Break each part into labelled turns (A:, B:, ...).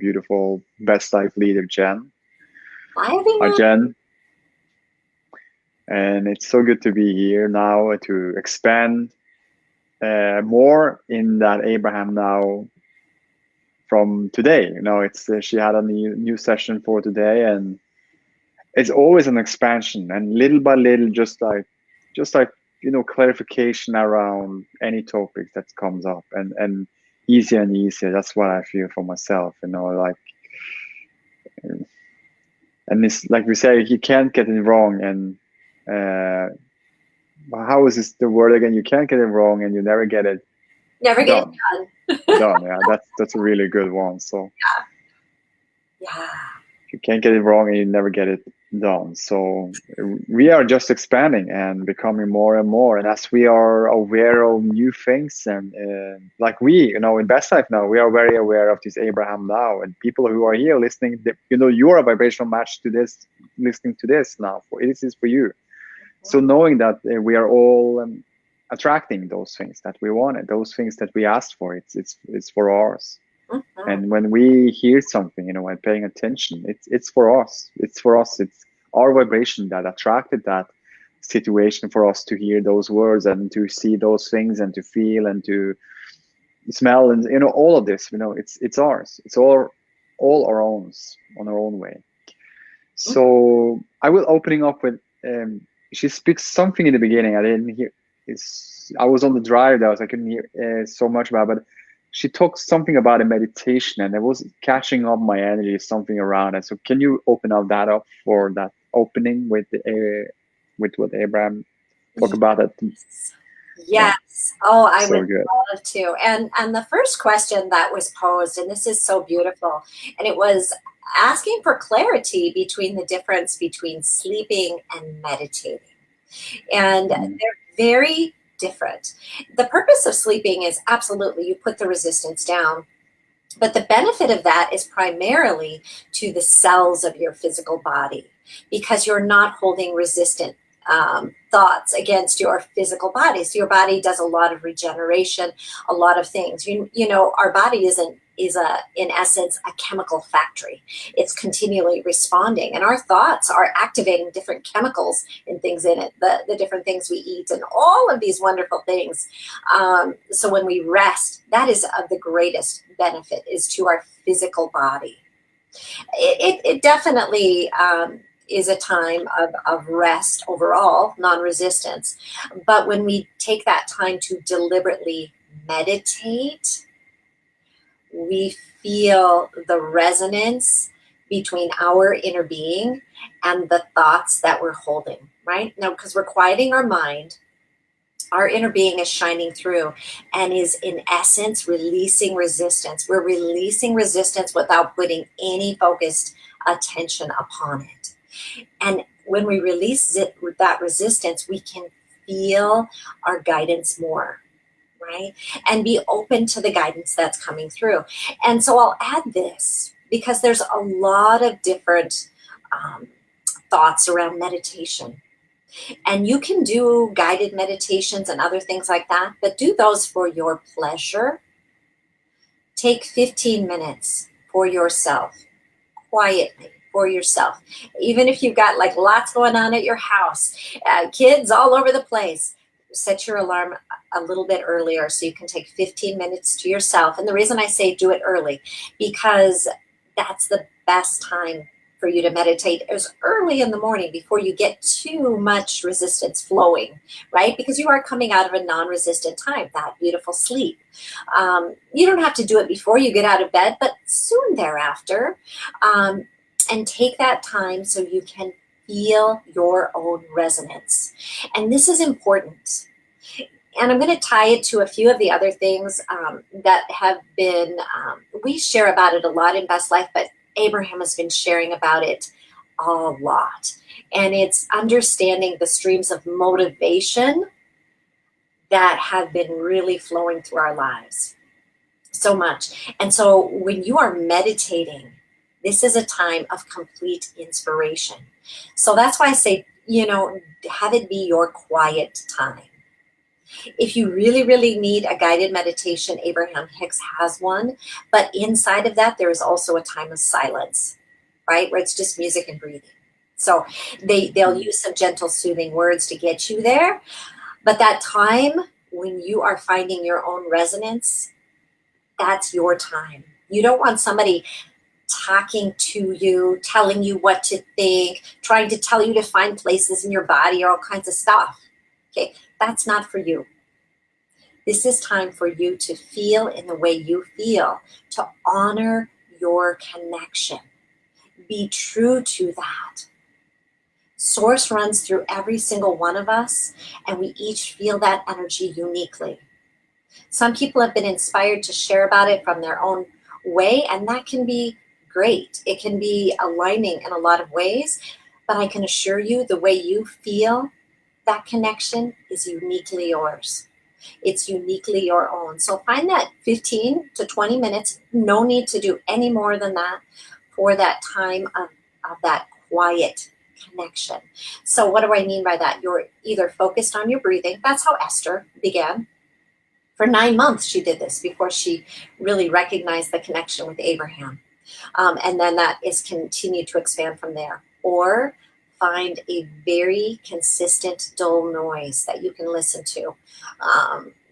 A: beautiful Best Life leader, Jen.
B: Hi,
A: Hi,
B: everyone.
A: Jen. And it's so good to be here now to expand more in that Abraham Now from today. It's she had a new session for today, and it's always an expansion and little by little, just like clarification around any topic that comes up, and easier and easier. That's what I feel for myself. Like, and it's like we say, you can't get it wrong. And how is this the word again? You can't get it wrong, and you never get it
B: Never get it
A: done.
B: done.
A: Done. Yeah, that's a really good one. So
B: Yeah.
A: you can't get it wrong, and you never get it done. So we are just expanding and becoming more and more. And as we are aware of new things, and like in Best Life Now, we are very aware of this Abraham Now, and people who are here listening, you're a vibrational match to this, listening to this now. This is for you. So knowing that we are all attracting those things that we wanted, those things that we asked for, it's for us.
B: Mhm.
A: And when we hear something, and paying attention, it's for us. It's for us. It's our vibration that attracted that situation for us to hear those words and to see those things and to feel and to smell, and all of this. It's ours. It's all our own, on our own way. So I will opening up with she speaks something in the beginning. I didn't hear. I was on the drive though, so I couldn't hear so much about. But she talked something about a meditation, and it was catching up my energy, something around it. So can you open that up for that opening with what Abraham talk about it?
B: Yes.
A: Yeah,
B: Yes. Oh, I would
A: so good.
B: love to. And the first question that was posed, and this is so beautiful, and it was asking for clarity between the difference between sleeping and meditating. And
A: Mm,
B: they're very different. The purpose of sleeping is absolutely you put the resistance down. But the benefit of that is primarily to the cells of your physical body because you're not holding resistant thoughts against your physical body. So your body does a lot of regeneration, a lot of things. Our body is in essence a chemical factory. It's continually responding, and our thoughts are activating different chemicals and things in it. The different things we eat and all of these wonderful things. So when we rest, that is of the greatest benefit is to our physical body. It definitely is a time of rest overall, non-resistance. But when we take that time to deliberately meditate, we feel the resonance between our inner being and the thoughts that we're holding, right? Now, because we're quieting our mind, our inner being is shining through and is in essence releasing resistance. We're releasing resistance without putting any focused attention upon it. And when we release that resistance, we can feel our guidance more, right? And be open to the guidance that's coming through. And so I'll add this because there's a lot of different um, thoughts around meditation. And you can do guided meditations and other things like that, but do those for your pleasure. Take 15 minutes for yourself, quietly for yourself. Even if you've got like lots going on at your house, kids all over the place, set your alarm a little bit earlier so you can take 15 minutes to yourself. And the reason I say do it early, because that's the best time for you to meditate is early in the morning before you get too much resistance flowing, right? Because you are coming out of a non-resistant time, that beautiful sleep. You don't have to do it before you get out of bed, but soon thereafter. Um, and take that time so you can feel your own resonance. And this is important. And I'm going to tie it to a few of the other things that have been, we share about it a lot in Best Life, but Abraham has been sharing about it a lot. And it's understanding the streams of motivation that have been really flowing through our lives so much. And so when you are meditating, this is a time of complete inspiration. So that's why I say, have it be your quiet time. If you really, really need a guided meditation, Abraham Hicks has one. But inside of that, there is also a time of silence, right? Where it's just music and breathing. So they'll use some gentle, soothing words to get you there. But that time when you are finding your own resonance, that's your time. You don't want somebody talking to you, telling you what to think, trying to tell you to find places in your body or all kinds of stuff. Okay, that's not for you. This is time for you to feel in the way you feel, to honor your connection. Be true to that. Source runs through every single one of us, and we each feel that energy uniquely. Some people have been inspired to share about it from their own way, and that can be great. It can be aligning in a lot of ways, but I can assure you the way you feel that connection is uniquely yours. It's uniquely your own. So find that 15 to 20 minutes, no need to do any more than that, for that time of that quiet connection. So what do I mean by that? You're either focused on your breathing. That's how Esther began. For 9 months, she did this before she really recognized the connection with Abraham. And then that is continued to expand from there. Or find a very consistent dull noise that you can listen to.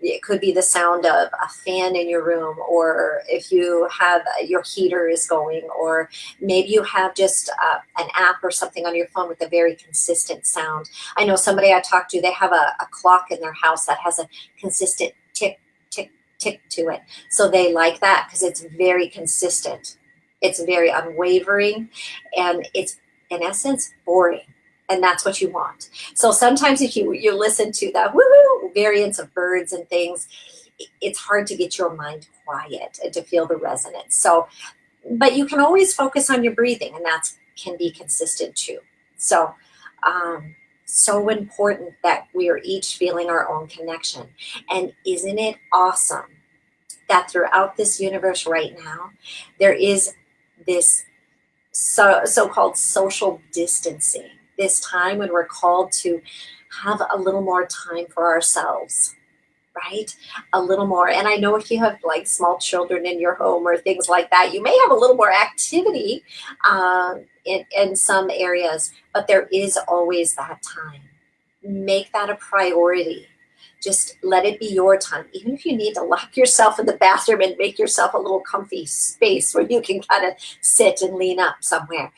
B: It could be the sound of a fan in your room, or if you have your heater is going, or maybe you have just an app or something on your phone with a very consistent sound. I know somebody I talked to, they have a clock in their house that has a consistent tick, tick, tick to it. So they like that because it's very consistent. It's very unwavering, and it's in essence boring. And that's what you want. So sometimes if you listen to that woo variants of birds and things, it's hard to get your mind quiet and to feel the resonance. So, but you can always focus on your breathing, and that can be consistent too. So, so important that we are each feeling our own connection. And isn't it awesome that throughout this universe right now, there is this so-called social distancing, this time when we're called to have a little more time for ourselves, right? A little more. And I know if you have like small children in your home or things like that, you may have a little more activity in some areas, but there is always that time. Make that a priority. Just let it be your time. Even if you need to lock yourself in the bathroom and make yourself a little comfy space where you can kind of sit and lean up somewhere.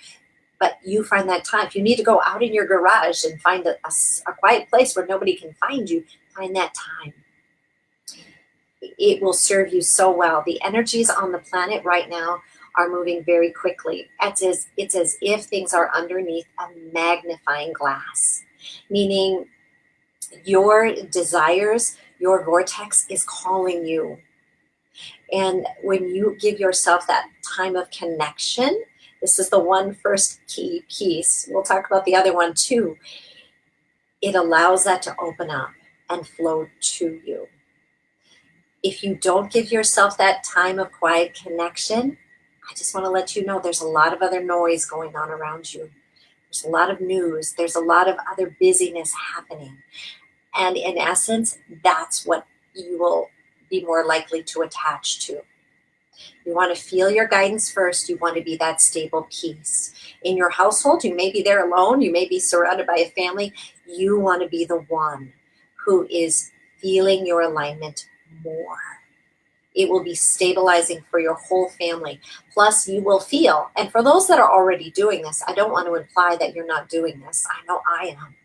B: But you find that time. If you need to go out in your garage and find a quiet place where nobody can find you, find that time. It will serve you so well. The energies on the planet right now are moving very quickly. It's as if things are underneath a magnifying glass, meaning your desires, your vortex is calling you. And when you give yourself that time of connection, this is the one first key piece. We'll talk about the other one too. It allows that to open up and flow to you. If you don't give yourself that time of quiet connection, I just want to let you know there's a lot of other noise going on around you. There's a lot of news. There's a lot of other busyness happening. And in essence, that's what you will be more likely to attach to. You want to feel your guidance first. You want to be that stable piece. In your household, you may be there alone. You may be surrounded by a family. You want to be the one who is feeling your alignment more. It will be stabilizing for your whole family. Plus, you will feel, and for those that are already doing this, I don't want to imply that you're not doing this. I know I am.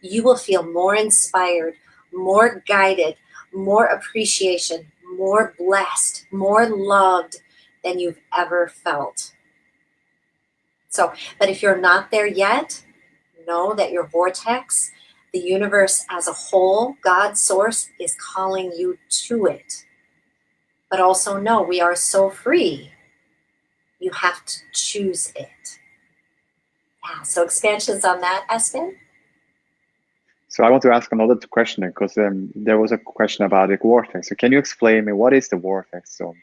B: You will feel more inspired, more guided, more appreciation, more blessed, more loved than you've ever felt. So, but if you're not there yet, know that your vortex, the universe as a whole, God's source, is calling you to it. But also know we are so free. You have to choose it. Yeah, so expansions on that, Espen?
A: So I want to ask another question because there was a question about the vortex. So can you explain me what is the vortex? So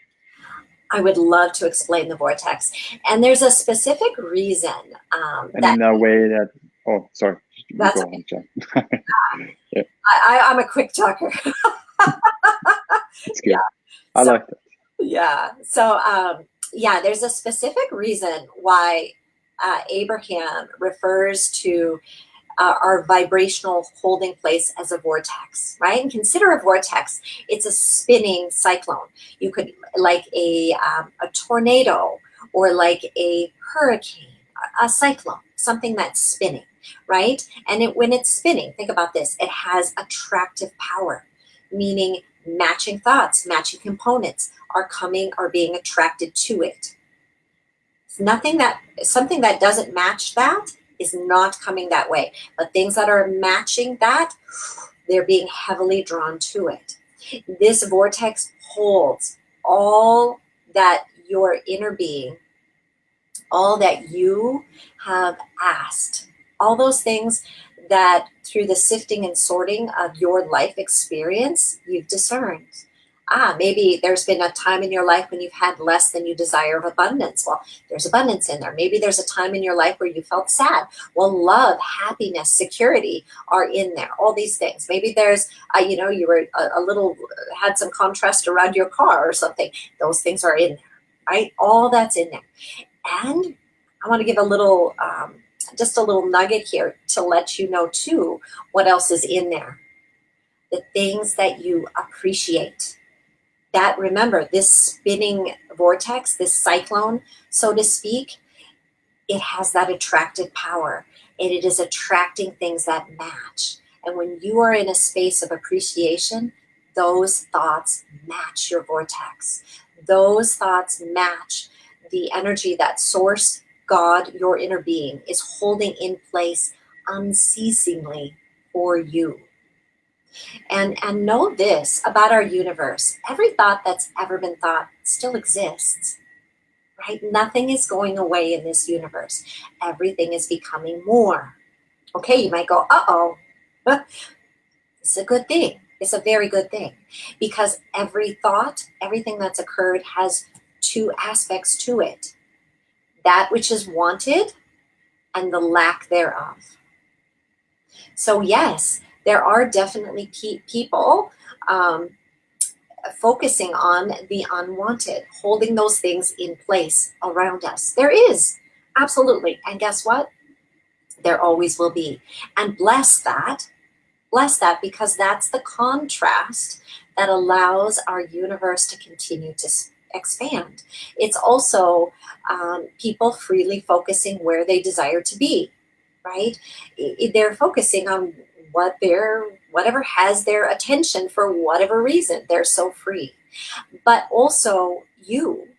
B: I would love to explain the vortex. And there's a specific reason
A: and in a way that, oh, sorry, you
B: that's
A: go on, Jen. Yeah,
B: I'm a quick talker.
A: it's
B: Yeah.
A: good. I
B: So,
A: like that.
B: yeah. So, yeah, there's a specific reason why Abraham refers to our vibrational holding place as a vortex, right? And consider a vortex. It's a spinning cyclone. You could like a tornado or like a hurricane, a cyclone, something that's spinning, right? And when it's spinning, think about this. It has attractive power, meaning matching thoughts, matching components are being attracted to it. Nothing that something that doesn't match that is not coming that way. But things that are matching that, they're being heavily drawn to it. This vortex holds all that your inner being, all that you have asked, all those things that through the sifting and sorting of your life experience, you've discerned. Maybe there's been a time in your life when you've had less than you desire of abundance. Well, there's abundance in there. Maybe there's a time in your life where you felt sad. Well, love, happiness, security are in there. All these things. Maybe there's, you were a little, had some contrast around your car or something. Those things are in there, right? All that's in there. And I want to give a little, just a little nugget here to let you know too what else is in there. The things that you appreciate. That, remember, this spinning vortex, this cyclone, so to speak, it has that attractive power and it is attracting things that match. And when you are in a space of appreciation, those thoughts match your vortex. Those thoughts match the energy that source, God, your inner being, is holding in place unceasingly for you. And know this about our universe. Every thought that's ever been thought still exists, right? Nothing is going away in this universe. Everything is becoming more. Okay, you might go, uh-oh. It's a good thing. It's a very good thing because every thought, everything that's occurred has two aspects to it. That which is wanted and the lack thereof. So yes, there are definitely people um, focusing on the unwanted, holding those things in place around us. There is, absolutely. And guess what? There always will be. And bless that because that's the contrast that allows our universe to continue to expand. It's also people freely focusing where they desire to be, right? They're focusing on whatever has their attention for whatever reason. They're so free. But also you,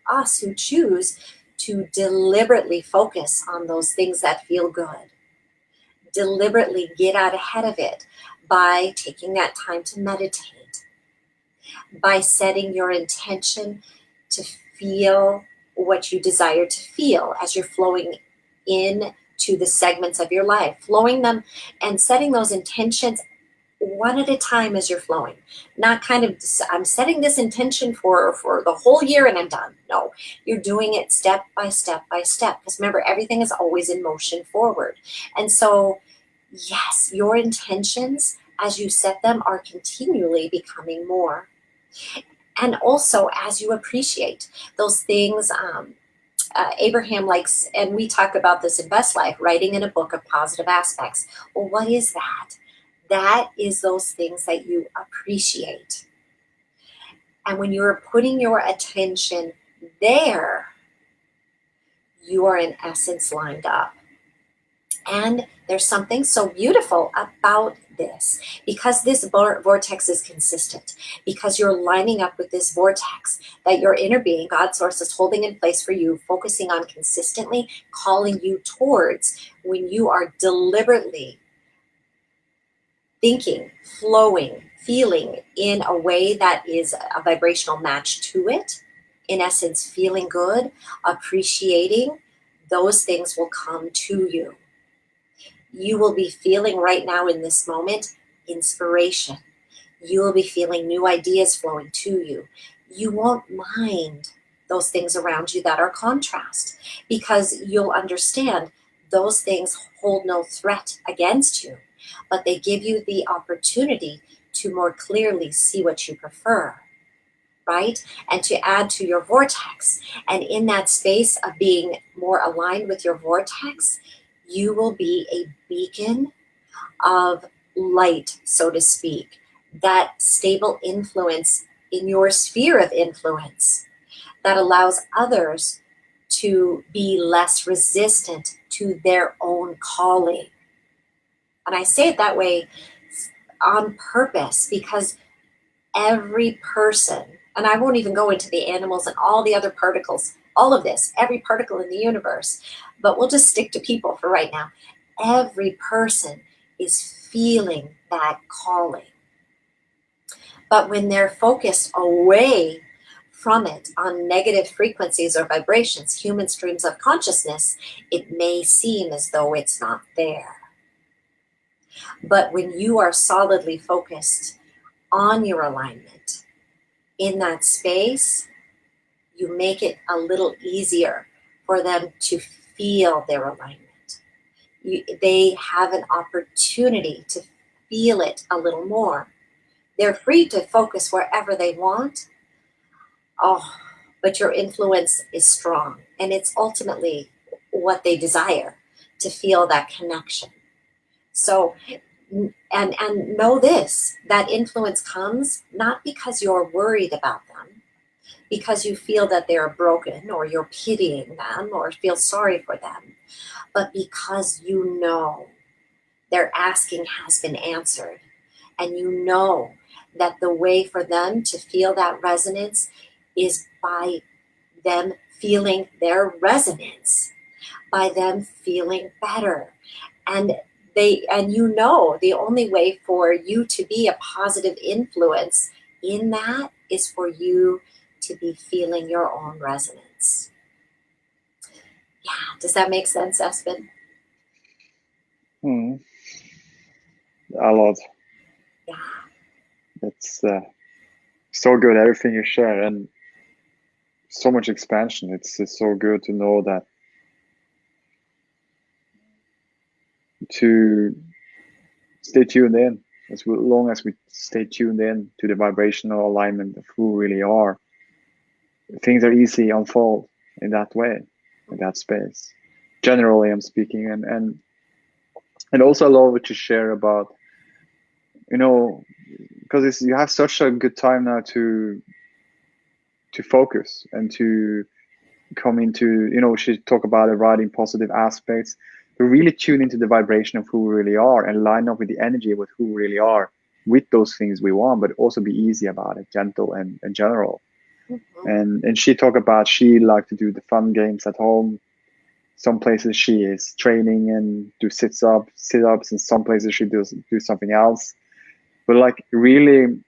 B: us who choose to deliberately focus on those things that feel good, deliberately get out ahead of it by taking that time to meditate, by setting your intention to feel what you desire to feel as you're flowing in to the segments of your life, flowing them and setting those intentions one at a time as you're flowing. Not kind of, I'm setting this intention for the whole year and I'm done. No, you're doing it step by step by step. Because remember, everything is always in motion forward. And so, yes, your intentions as you set them are continually becoming more. And also as you appreciate those things, Abraham likes, and we talk about this in Best Life, writing in a book of positive aspects. Well, what is that? That is those things that you appreciate. And when you're putting your attention there, you are in essence lined up. And there's something so beautiful about this because this vortex is consistent, because you're lining up with this vortex that your inner being, God source, is holding in place for you, focusing on consistently, calling you towards when you are deliberately thinking, flowing, feeling in a way that is a vibrational match to it. In essence, feeling good, appreciating, those things will come to you. You will be feeling right now in this moment inspiration. You will be feeling new ideas flowing to you. You won't mind those things around you that are contrast because you'll understand those things hold no threat against you. but they give you the opportunity to more clearly see what you prefer, right? And to add to your vortex. And in that space of being more aligned with your vortex, you will be a beacon of light, so to speak, that stable influence in your sphere of influence that allows others to be less resistant to their own calling. And I say it that way on purpose because every person, and I won't even go into the animals and all the other particles, all of this, every particle in the universe, but we'll just stick to people for right now. Every person is feeling that calling. But when they're focused away from it on negative frequencies or vibrations, human streams of consciousness, it may seem as though it's not there. But when you are solidly focused on your alignment in that space, you make it a little easier for them to feel their alignment. They have an opportunity to feel it a little more. They're free to focus wherever they want. Oh, but your influence is strong, and it's ultimately what they desire, to feel that connection. So, and know this, that influence comes not because you're worried about them, because you feel that they're broken or you're pitying them or feel sorry for them, but because you know their asking has been answered. And you know that the way for them to feel that resonance is by them feeling their resonance, by them feeling better. And you know the only way for you to be a positive influence in that is for you to be feeling your own resonance. Yeah, does that make sense, Espen?
A: A lot.
B: Yeah.
A: It's so good, everything you share, and so much expansion. It's so good to know that, to stay tuned in. As long as we stay tuned in to the vibrational alignment of who we really are, things are easy unfold in that way, in that space. Generally, I'm speaking, and also I love what you share about, because you have such a good time now to focus and to come into, she talk about it, writing positive aspects, to really tune into the vibration of who we really are and line up with the energy with who we really are, with those things we want, but also be easy about it, gentle and general. And she talk about, she like to do the fun games at home. Some places she is training and do sit-ups, and some places she does do something else. But like, really,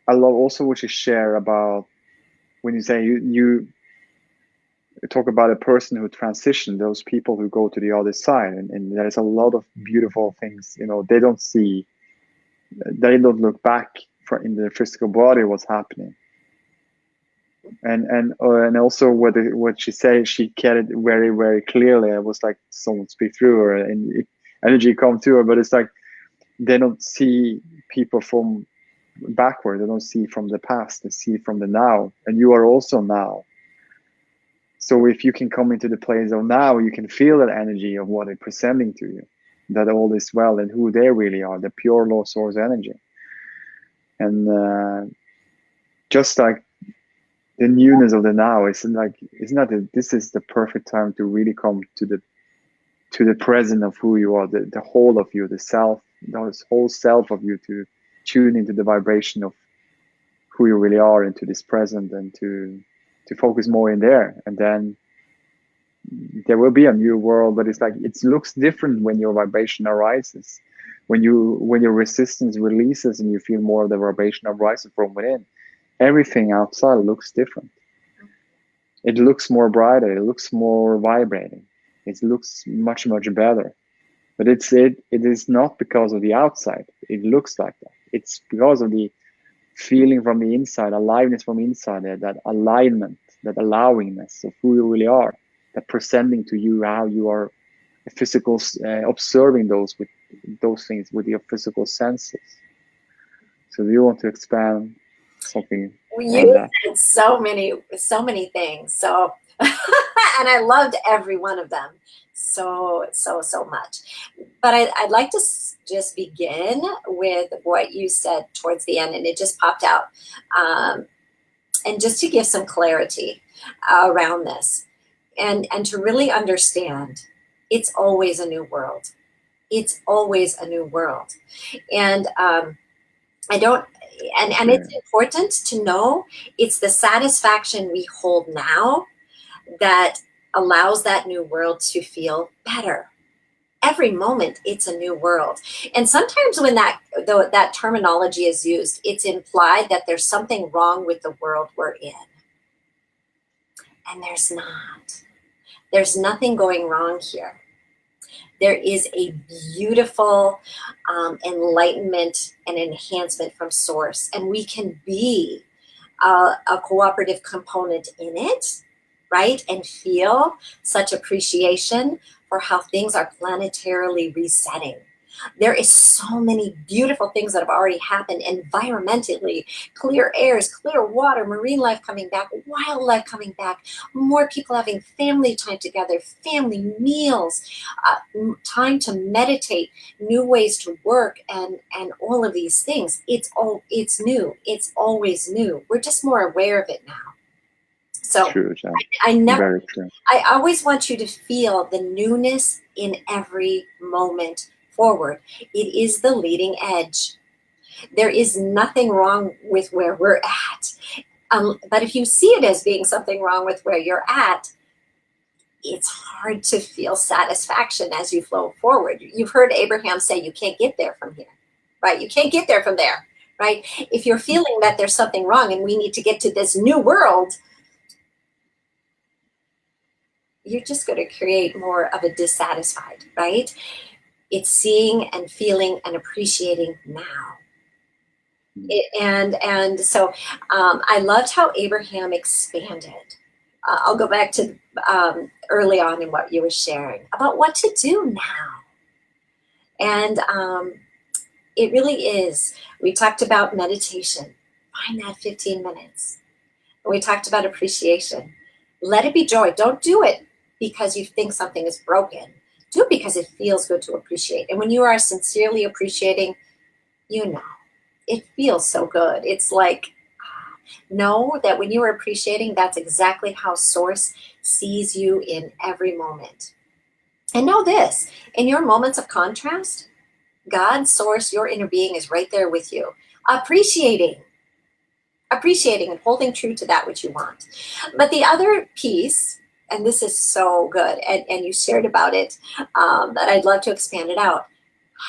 A: I love also what you share about when you say you talk about a person who transitioned, those people who go to the other side, and there's a lot of beautiful things. They don't see, they don't look back in their physical body what's happening. And also what she said, she get it very, very clearly. It was like someone speak through her and energy come to her, but it's like they don't see people from backward. They don't see from the past. They see from the now, and you are also now. So if you can come into the place of now, you can feel that energy of what they're presenting to you, that all is well, and who they really are, the pure law source energy. And just like the newness of the now, it's not that this is the perfect time to really come to the present of who you are, the whole of you, the self, the whole self of you, to tune into the vibration of who you really are, into this present, and to focus more in there. And then there will be a new world, but it's like, it looks different when your vibration arises, when your resistance releases and you feel more of the vibration arising from within. Everything outside looks different. It looks more brighter, it looks more vibrating, it looks much, much better. But it is not because of the outside it looks like that. It's because of the feeling from the inside, aliveness from inside there, that alignment, that allowingness of who you really are, that presenting to you how you are a physical, observing those with those things with your physical senses. So do you want to expand something on
B: You
A: that?
B: said so many things. So, and I loved every one of them so much. But I'd like to just begin with what you said towards the end, and it just popped out. Um, and just to give some clarity around this, and to really understand, it's always a new world. It's always a new world, and I don't. And it's
A: True.
B: important to know it's the satisfaction we hold now that allows that new world to feel better. Every moment it's a new world. And sometimes when that terminology is used, it's implied that there's something wrong with the world we're in. And there's not. There's nothing going wrong here. There is a beautiful enlightenment and enhancement from source, and we can be a cooperative component in it, right? And feel such appreciation for how things are planetarily resetting. There is so many beautiful things that have already happened environmentally: clear airs, clear water, marine life coming back, wildlife coming back, more people having family time together, family meals, time to meditate, new ways to work, and all of these things. It's new. It's always new. We're just more aware of it now. So
A: True, Jen.
B: I never
A: Very true.
B: I always want you to feel the newness in every moment forward. It is the leading edge. There is nothing wrong with where we're at. But if you see it as being something wrong with where you're at, it's hard to feel satisfaction as you flow forward. You've heard Abraham say, you can't get there from here, right? You can't get there from there, right? If you're feeling that there's something wrong and we need to get to this new world, you're just going to create more of a dissatisfied, right? It's seeing and feeling and appreciating now. And so I loved how Abraham expanded. I'll go back to early on in what you were sharing about what to do now. And it really is. We talked about meditation. Find that 15 minutes. And we talked about appreciation. Let it be joy. Don't do it because you think something is broken. Do it because it feels good to appreciate. And when you are sincerely appreciating, you know, it feels so good. It's like, know that when you are appreciating, that's exactly how Source sees you in every moment. And know this, in your moments of contrast, God, Source, your inner being is right there with you, appreciating and holding true to that which you want. But the other piece, and this is so good, and you shared about it, that I'd love to expand it out.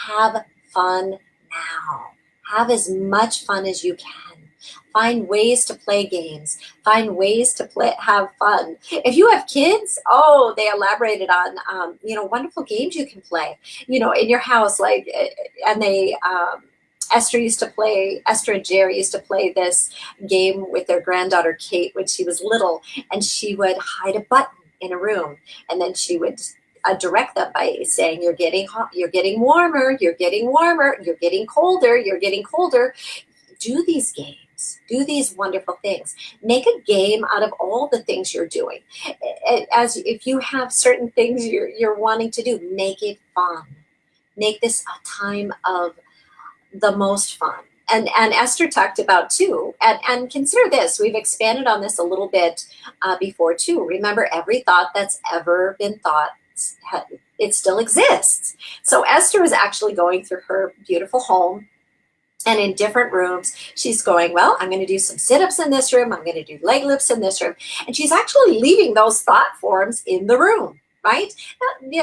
B: Have fun now. Have as much fun as you can. Find ways to play games. Find ways to have fun. If you have kids, oh, they elaborated on, wonderful games you can play, in your house, like, and they, Esther and Jerry used to play this game with their granddaughter Kate when she was little, and she would hide a button in a room, and then she would direct them by saying, "You're getting hot, you're getting warmer, you're getting warmer, you're getting colder, you're getting colder." Do these games. Do these wonderful things. Make a game out of all the things you're doing. As if you have certain things you're wanting to do, make it fun. Make this a time of the most fun. And Esther talked about too, and consider this, we've expanded on this a little bit before too. Remember, every thought that's ever been thought, it still exists. So Esther is actually going through her beautiful home, and in different rooms, she's going, well, I'm going to do some sit-ups in this room. I'm going to do leg lifts in this room. And she's actually leaving those thought forms in the room, right?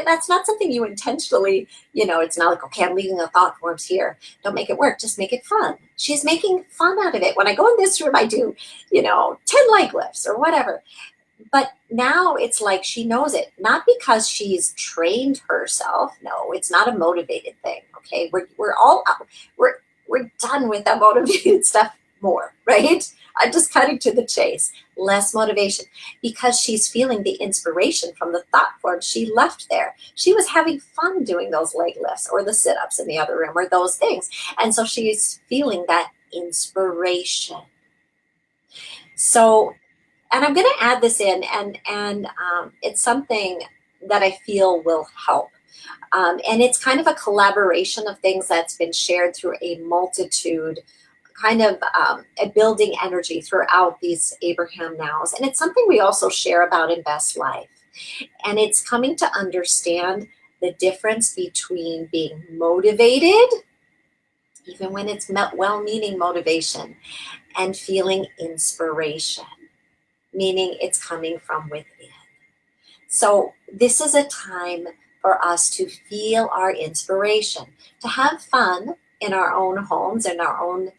B: That's not something you intentionally, it's not like, okay, I'm leaving the thought forms here. Don't make it work. Just make it fun. She's making fun out of it. When I go in this room, I do, 10 leg lifts or whatever. But now it's like she knows it, not because she's trained herself. No, it's not a motivated thing. Okay, we're done with that motivated stuff more, right? I'm just cutting to the chase. Less motivation because she's feeling the inspiration from the thought form she left there. She was having fun doing those leg lifts or the sit ups in the other room or those things. And so she's feeling that inspiration. So, and I'm going to add this in, and it's something that I feel will help. And it's kind of a collaboration of things that's been shared through a multitude, kind of a building energy throughout these Abraham Nows. And it's something we also share about in Best Life. And it's coming to understand the difference between being motivated, even when it's well meaning motivation, and feeling inspiration, meaning it's coming from within. So, this is a time for us to feel our inspiration, to have fun in our own homes, in our own,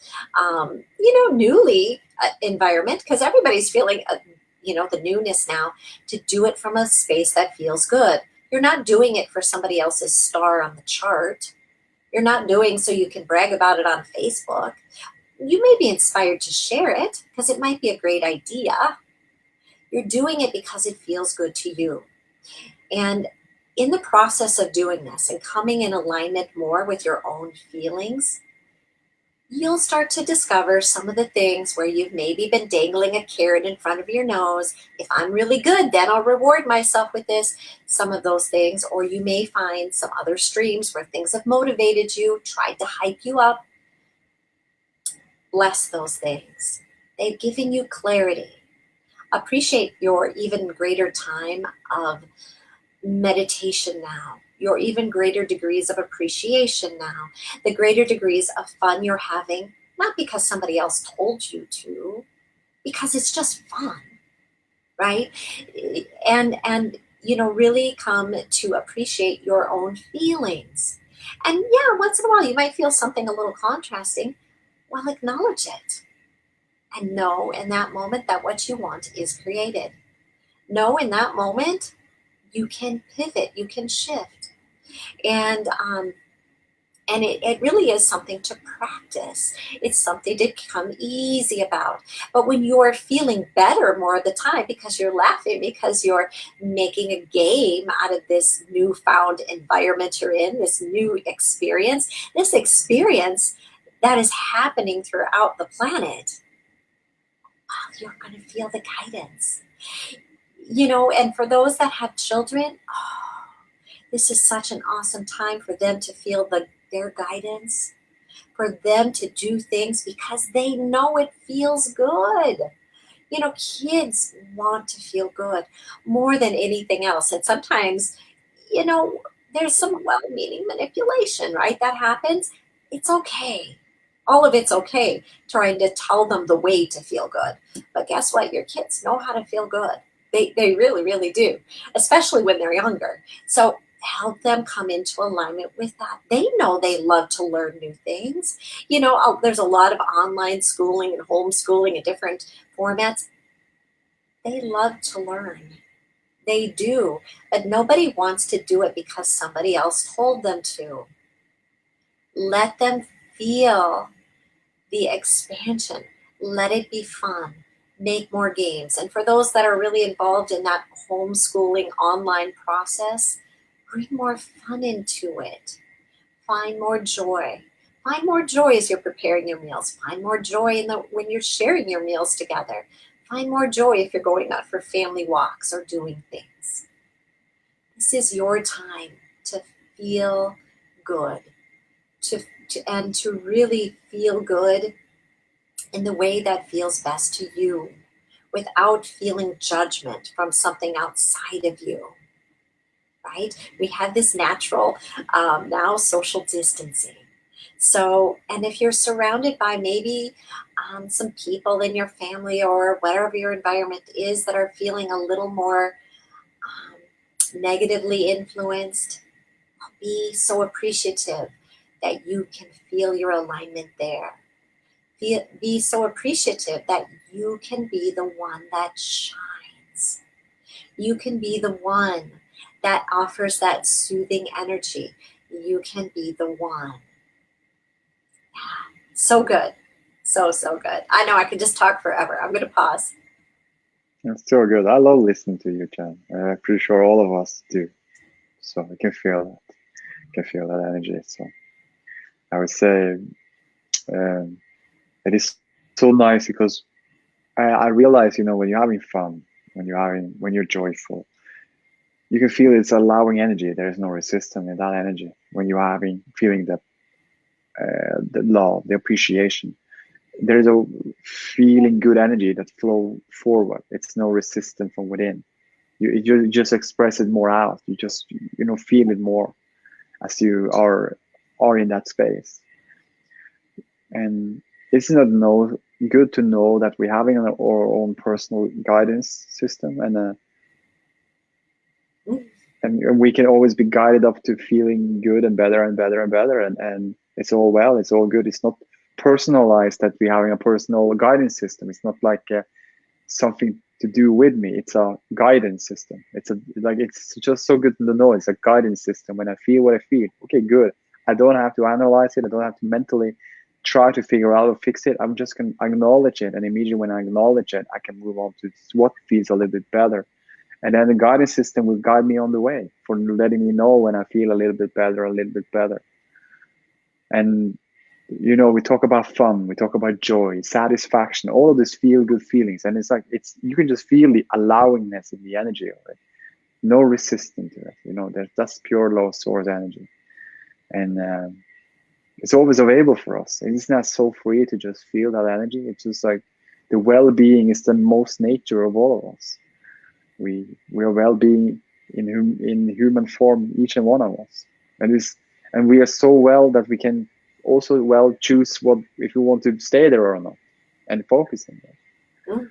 B: newly environment, because everybody's feeling, the newness now, to do it from a space that feels good. You're not doing it for somebody else's star on the chart. You're not doing so you can brag about it on Facebook. You may be inspired to share it because it might be a great idea. You're doing it because it feels good to you. And in the process of doing this and coming in alignment more with your own feelings, you'll start to discover some of the things where you've maybe been dangling a carrot in front of your nose. If I'm really good, then I'll reward myself with this, some of those things. Or you may find some other streams where things have motivated you, tried to hype you up. Bless those things. They've given you clarity. Appreciate your even greater time of meditation now, your even greater degrees of appreciation now, the greater degrees of fun you're having, not because somebody else told you to, because it's just fun, right? And really come to appreciate your own feelings. And yeah, once in a while you might feel something a little contrasting. Well, acknowledge it and know in that moment that what you want is created. Know in that moment you can pivot, you can shift. And um, and it really is something to practice. It's something to become easy about. But when you're feeling better more of the time because you're laughing, because you're making a game out of this newfound environment you're in, this new experience, this experience that is happening throughout the planet, well, you're going to feel the guidance. And for those that have children, oh, this is such an awesome time for them to feel their guidance, for them to do things because they know it feels good. Kids want to feel good more than anything else. And sometimes, you know, there's some well meaning manipulation, right? That happens. It's okay. All of it's okay trying to tell them the way to feel good. But guess what? Your kids know how to feel good. They really, really do, especially when they're younger. So help them come into alignment with that. They know they love to learn new things. There's a lot of online schooling and homeschooling and different formats. They love to learn. They do, but nobody wants to do it because somebody else told them to. Let them feel the expansion. Let it be fun. Make more games. And for those that are really involved in that homeschooling online process, bring more fun into it. Find more joy. Find more joy as you're preparing your meals. Find more joy when you're sharing your meals together. Find more joy if you're going out for family walks or doing things. This is your time to feel good, and to really feel good in the way that feels best to you without feeling judgment from something outside of you, right? We have this natural now social distancing. So, and if you're surrounded by maybe some people in your family or whatever your environment is that are feeling a little more um, negatively influenced, be so appreciative that you can feel your alignment there. Be so appreciative that you can be the one that shines. You can be the one that offers that soothing energy. You can be the one. Yeah, so good. So, so good. I know I could just talk forever. I'm going to pause.
A: It's so good. I love listening to you, Jen. I'm pretty sure all of us do. So I can feel that. I can feel that energy. So I would say um, it is so nice because I realize, when you're having fun, when you're joyful, you can feel it's allowing energy. There is no resistance in that energy. When you're feeling the love, the appreciation, there's a feeling good energy that flow forward. It's no resistance from within. You just express it more out. You just feel it more as you are in that space. And isn't it good to know that we're having our own personal guidance system, and we can always be guided up to feeling good and better and better and better, and it's all well, it's all good. It's not personalized that we're having a personal guidance system. It's not like something to do with me. It's a guidance system. It's just so good to know it's a guidance system. When I feel what I feel, okay, good. I don't have to analyze it. I don't have to mentally try to figure out or fix it. I'm just going to acknowledge it, and immediately when I acknowledge it, I can move on to what feels a little bit better. And then the guidance system will guide me on the way for letting me know when I feel a little bit better, a little bit better. And we talk about fun, we talk about joy, satisfaction, all of these feel good feelings. And it's you can just feel the allowingness in the energy of it. No resistance to it. That's pure low source energy. And it's always available for us. And it's not so free to just feel that energy. It's just like the well-being is the most nature of all of us. We are well-being in human form, each and one of us. And we are so well that we can also well choose what if we want to stay there or not, and focus on that.
B: Mm.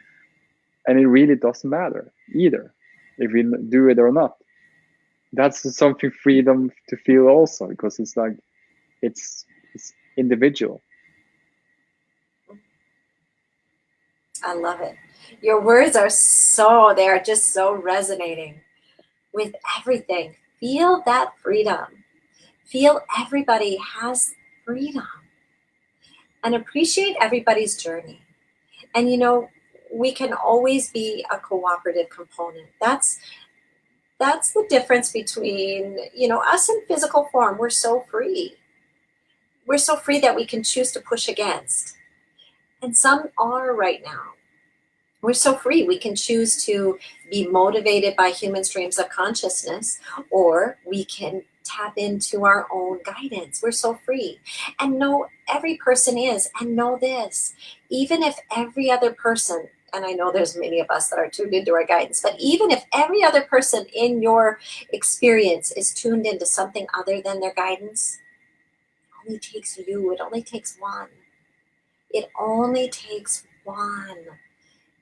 A: And it really doesn't matter either if we do it or not. That's something freedom to feel also, because it's like it's individual.
B: I love it. Your words they are just so resonating with everything. Feel that freedom. Feel everybody has freedom and appreciate everybody's journey. And we can always be a cooperative component. That's the difference between, us in physical form. We're so free. We're so free that we can choose to push against. And some are right now. We're so free. We can choose to be motivated by human streams of consciousness, or we can tap into our own guidance. We're so free. And know every person is, and know this, even if every other person, and I know there's many of us that are tuned into our guidance, but even if every other person in your experience is tuned into something other than their guidance, it only takes you. It only takes one. It only takes one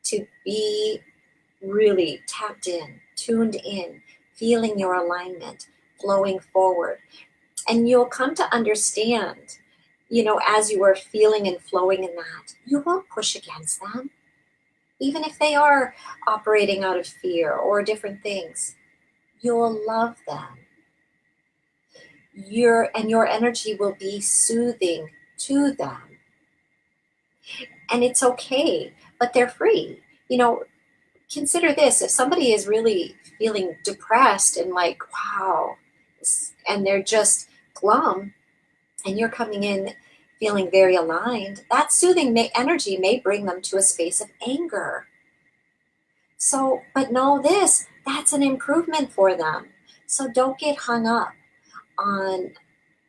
B: to be really tapped in, tuned in, feeling your alignment, flowing forward. And you'll come to understand, as you are feeling and flowing in that, you won't push against them, even if they are operating out of fear or different things. You'll love them. Your energy will be soothing to them. And it's okay, but they're free. Consider this: if somebody is really feeling depressed and like, wow, and they're just glum, and you're coming in feeling very aligned, that soothing energy may bring them to a space of anger. So, but know this, that's an improvement for them. So don't get hung up on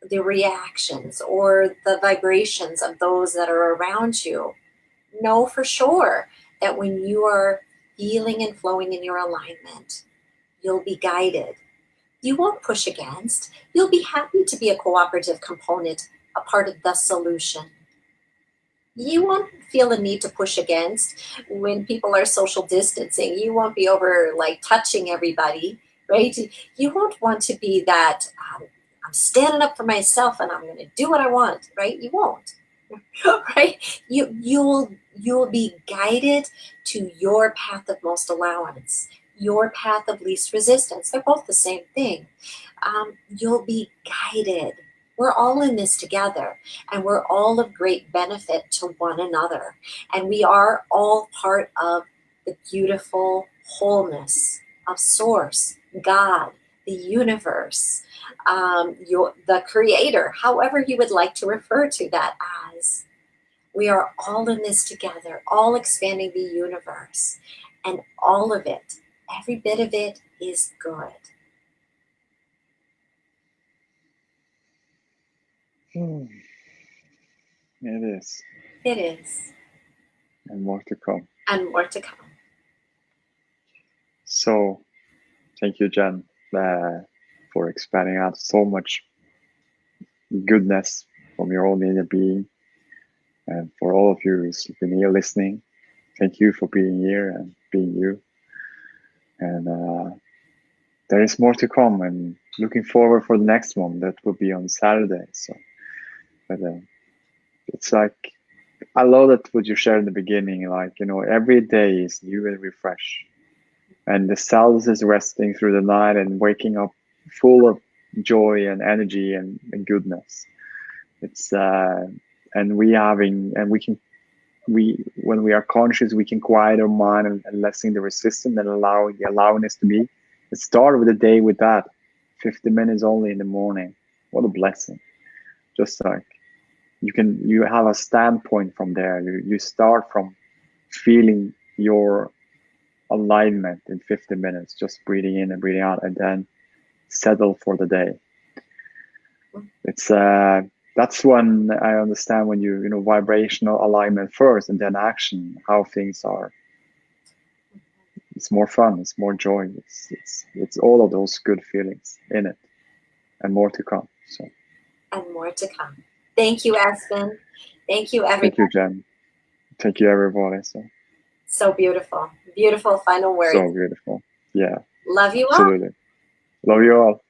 B: the reactions or the vibrations of those that are around you. Know for sure that when you are feeling and flowing in your alignment, you'll be guided. You won't push against. You'll be happy to be a cooperative component, a part of the solution. You won't feel the need to push against when people are social distancing. You won't be over like touching everybody, right? You won't want to be that, I'm standing up for myself and I'm going to do what I want, right? You won't. Right? You'll be guided to your path of most allowance, your path of least resistance. They're both the same thing. You'll be guided We're all in this together, and we're all of great benefit to one another. And we are all part of the beautiful wholeness of Source, God, the universe, the Creator, however you would like to refer to that as. We are all in this together, all expanding the universe, and all of it, every bit of it, is good.
A: Hmm. It is.
B: It is.
A: And more to come.
B: And more to come.
A: So, thank you, Jen, for expanding out so much goodness from your own inner being. And for all of you who's been here listening, thank you for being here and being you. And there is more to come, and looking forward for the next one that will be on Saturday. So, but it's like, I love that what you shared in the beginning. Like, every day is new and refresh, and the cells is resting through the night and waking up full of joy and energy and goodness. It's and we can, when we are conscious, we can quiet our mind and lessen the resistance and allowing the allowingness to be. Let's start with the day with that. 50 minutes only in the morning. What a blessing. Just like you have a standpoint from there. You start from feeling your alignment in 50 minutes, just breathing in and breathing out, and then settle for the day. It's that's when I understand, when vibrational alignment first and then action, how things are. It's more fun, it's more joy, it's all of those good feelings in it, and more to come. So
B: And more to come. Thank you, Espen. Thank you,
A: thank you,
B: everybody.
A: Jen. Thank you, everybody.
B: So beautiful. Beautiful final words.
A: So beautiful. Yeah,
B: Love you all.
A: absolutely. Love you all.